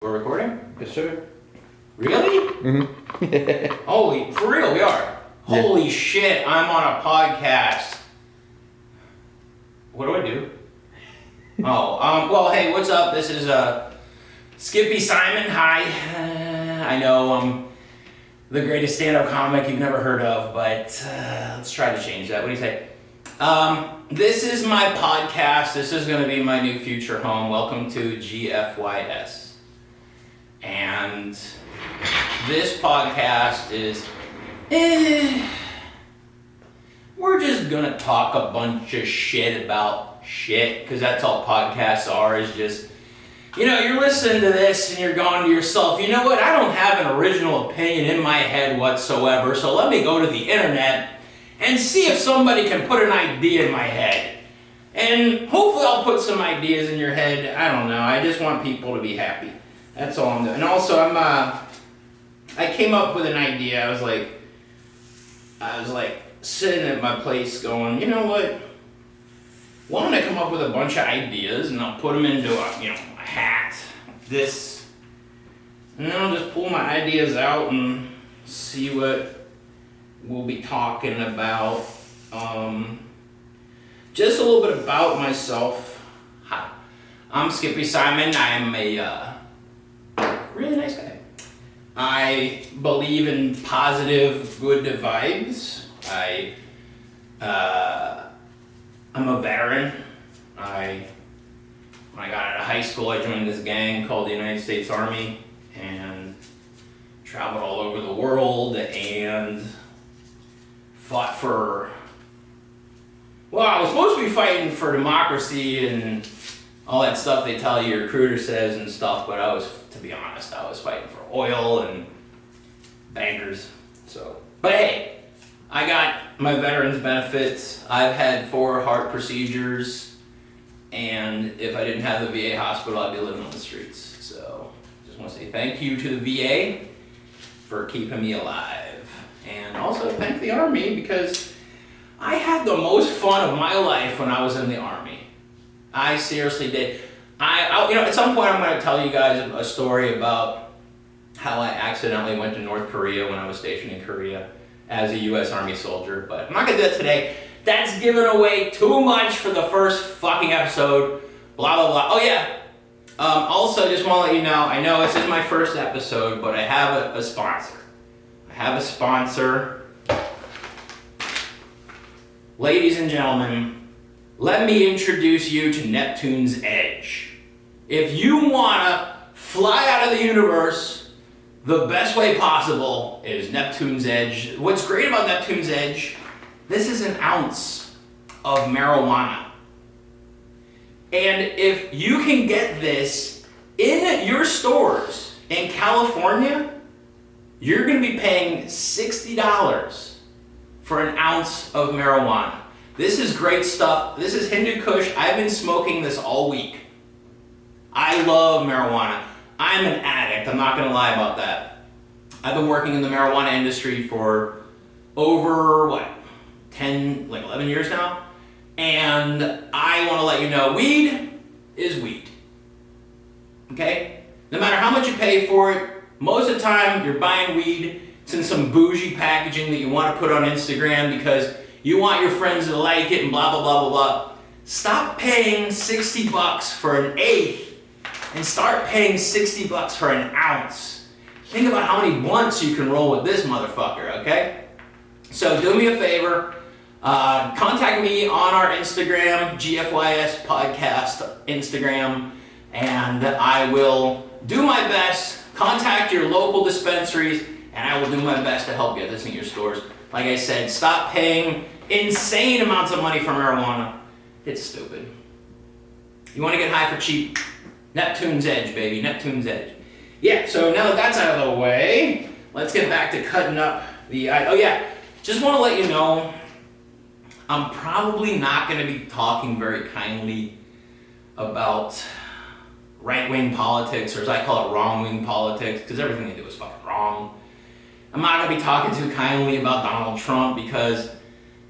We're recording? Yes, sir. Really? Mm-hmm. Holy, for real, we are. Holy shit, I'm on a podcast. What do I do? Well, hey, what's up? This is Skippy Simon. Hi. I know I'm the greatest stand-up comic you've never heard of, but let's try to change that. What do you say? This is my podcast. This is going to be my new future home. Welcome to GFYS. And this podcast is, we're just gonna talk a bunch of shit about shit, because that's all podcasts are, is just, you're listening to this and you're going to yourself, you know what, I don't have an original opinion in my head whatsoever, so let me go to the internet and see if somebody can put an idea in my head. And hopefully I'll put some ideas in your head. I don't know, I just want people to be happy. That's all I'm doing. And also, I came up with an idea. I was like sitting at my place going, you know what? Why don't I come up with a bunch of ideas and I'll put them into a hat, this, and then I'll just pull my ideas out and see what we'll be talking about. Just a little bit about myself. Hi, I'm Skippy Simon. I'm a really nice guy. I believe in positive, good vibes. I'm a veteran. When I got out of high school, I joined this gang called the United States Army and traveled all over the world and fought for, well, I was supposed to be fighting for democracy and all that stuff they tell you your recruiter says and stuff, but to be honest, I was fighting for oil and bankers. But hey, I got my veterans benefits. I've had 4 heart procedures, and if I didn't have the VA hospital, I'd be living on the streets. So just want to say thank you to the VA for keeping me alive. And also thank the Army, because I had the most fun of my life when I was in the Army. I seriously did. At some point I'm going to tell you guys a story about how I accidentally went to North Korea when I was stationed in Korea as a U.S. Army soldier, but I'm not going to do that today. That's giving away too much for the first fucking episode. Blah, blah, blah. Oh, yeah. Also, just want to let you know, I know this is my first episode, but I have a sponsor. Ladies and gentlemen, let me introduce you to Neptune's Edge. If you want to fly out of the universe, the best way possible is Neptune's Edge. What's great about Neptune's Edge, this is an ounce of marijuana. And if you can get this in your stores in California, you're going to be paying $60 for an ounce of marijuana. This is great stuff. This is Hindu Kush. I've been smoking this all week. I love marijuana. I'm an addict. I'm not going to lie about that. I've been working in the marijuana industry for over, 11 years now? And I want to let you know, weed is weed. Okay? No matter how much you pay for it, most of the time you're buying weed. It's in some bougie packaging that you want to put on Instagram because you want your friends to like it and blah, blah, blah, blah, blah. Stop paying $60 for an eighth and start paying $60 for an ounce. Think about how many blunts you can roll with this motherfucker, okay? So do me a favor, contact me on our Instagram, GFYS Podcast Instagram, and I will do my best, contact your local dispensaries, and I will do my best to help get this in your stores. Like I said, stop paying insane amounts of money for marijuana. It's stupid. You want to get high for cheap? Neptune's Edge, baby. Neptune's Edge. Yeah, so now that that's out of the way, let's get back to cutting up the... just want to let you know, I'm probably not going to be talking very kindly about right-wing politics, or as I call it, wrong-wing politics, because everything they do is fucking wrong. I'm not going to be talking too kindly about Donald Trump because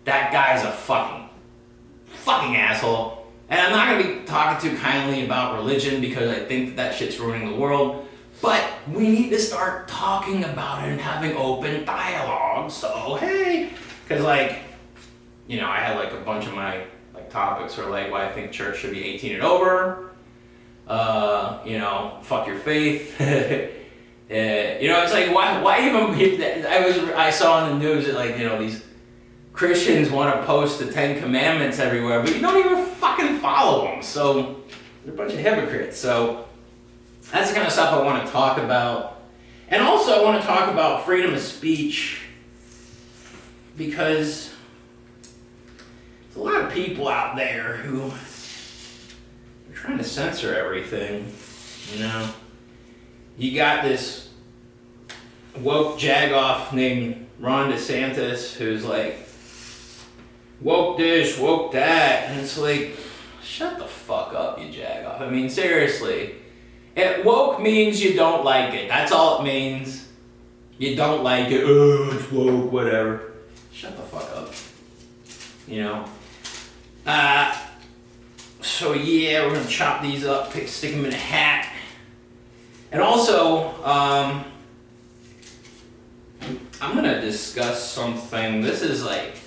that guy's a fucking asshole. And I'm not going to be talking too kindly about religion because I think that shit's ruining the world. But we need to start talking about it and having open dialogue. So, hey, because like, you know, I had like a bunch of my like topics were like why I think church should be 18 and over. You know, fuck your faith. You know, it's like why even? I saw in the news that like, you know, these Christians want to post the 10 Commandments everywhere, but you don't even fucking follow them. So they're a bunch of hypocrites. So that's the kind of stuff I want to talk about. And also I want to talk about freedom of speech, because there's a lot of people out there who are trying to censor everything, you know. You got this woke jagoff named Ron DeSantis who's like, woke this, woke that, and it's like, shut the fuck up, you jagoff. I mean, seriously. Woke means you don't like it. That's all it means. You don't like it. Oh, it's woke, whatever. Shut the fuck up. You know? So yeah, we're gonna chop these up, stick them in a hat. And also, I'm gonna discuss something. This is like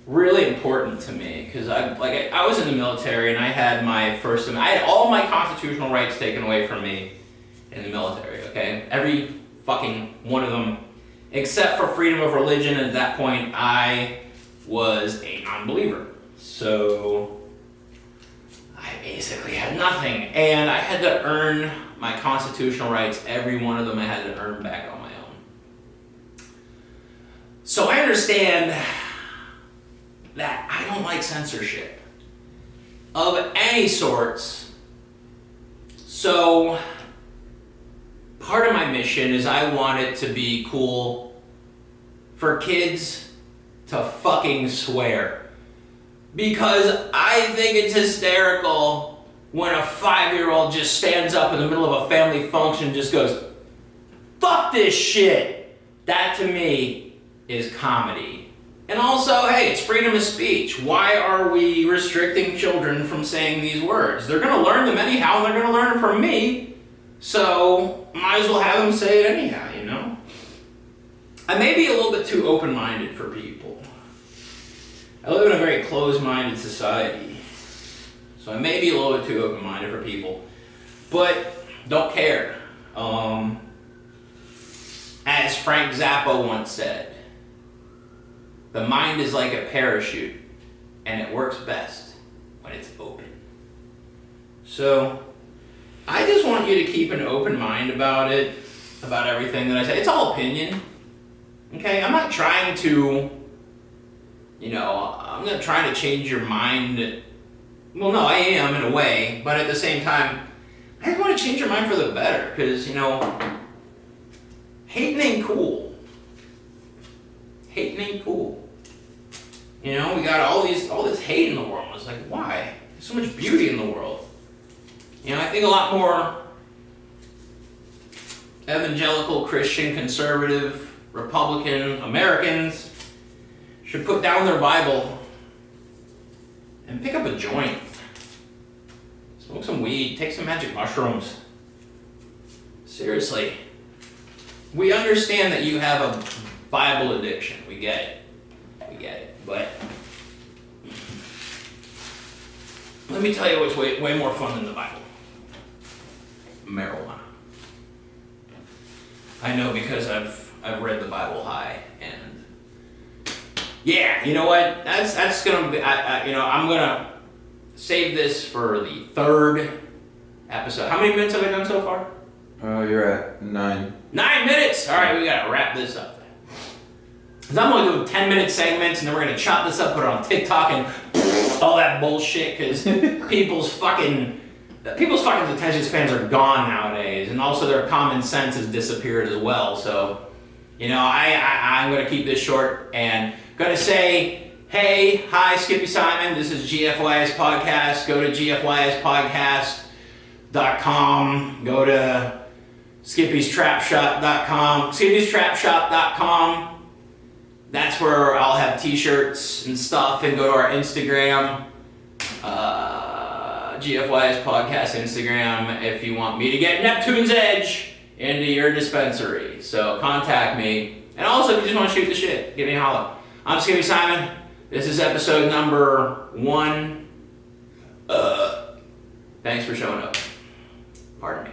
really important to me, because I was in the military and I had all my constitutional rights taken away from me in the military. Okay, every fucking one of them, except for freedom of religion. And at that point, I was a non-believer, so I basically had nothing, and I had to earn my constitutional rights. Every one of them I had to earn back on my own. So I understand that I don't like censorship of any sorts. So part of my mission is I want it to be cool for kids to fucking swear. Because I think it's hysterical when a 5-year-old just stands up in the middle of a family function and just goes, fuck this shit. That to me is comedy. And also, hey, it's freedom of speech. Why are we restricting children from saying these words? They're gonna learn them anyhow, and they're gonna learn them from me. So, might as well have them say it anyhow, you know? I may be a little bit too open-minded for people. I live in a very closed-minded society. So I may be a little bit too open-minded for people. But don't care. As Frank Zappa once said, the mind is like a parachute, and it works best when it's open. So, I just want you to keep an open mind about it, about everything that I say. It's all opinion, okay? I'm not trying to, I'm not trying to change your mind. Well, no, I am in a way, but at the same time, I just want to change your mind for the better, because, hating ain't cool. Hating ain't cool. We got all this hate in the world. It's like, why? There's so much beauty in the world. I think a lot more evangelical, Christian, conservative, Republican Americans should put down their Bible and pick up a joint. Smoke some weed, take some magic mushrooms. Seriously. We understand that you have a Bible addiction. We get it. But let me tell you what's way more fun than the Bible. Marijuana. I know, because I've read the Bible high, and yeah, you know what? That's gonna be. I'm gonna save this for the third episode. How many minutes have I done so far? You're at 9. 9 minutes. All right, we gotta wrap this up. Because I'm going to do 10-minute segments, and then we're going to chop this up, put it on TikTok, and all that bullshit, because people's fucking attention spans are gone nowadays, and also their common sense has disappeared as well. So, I'm going to keep this short, and going to say, hey, hi, Skippy Simon, this is GFYS Podcast. Go to GFYSPodcast.com. Go to Skippy'sTrapShop.com. Skippy'sTrapShop.com. That's where I'll have t-shirts and stuff, and go to our Instagram. GFYS Podcast Instagram if you want me to get Neptune's Edge into your dispensary. So contact me. And also, if you just want to shoot the shit, give me a holler. I'm Skippy Simon. This is episode number 1. Thanks for showing up. Pardon me.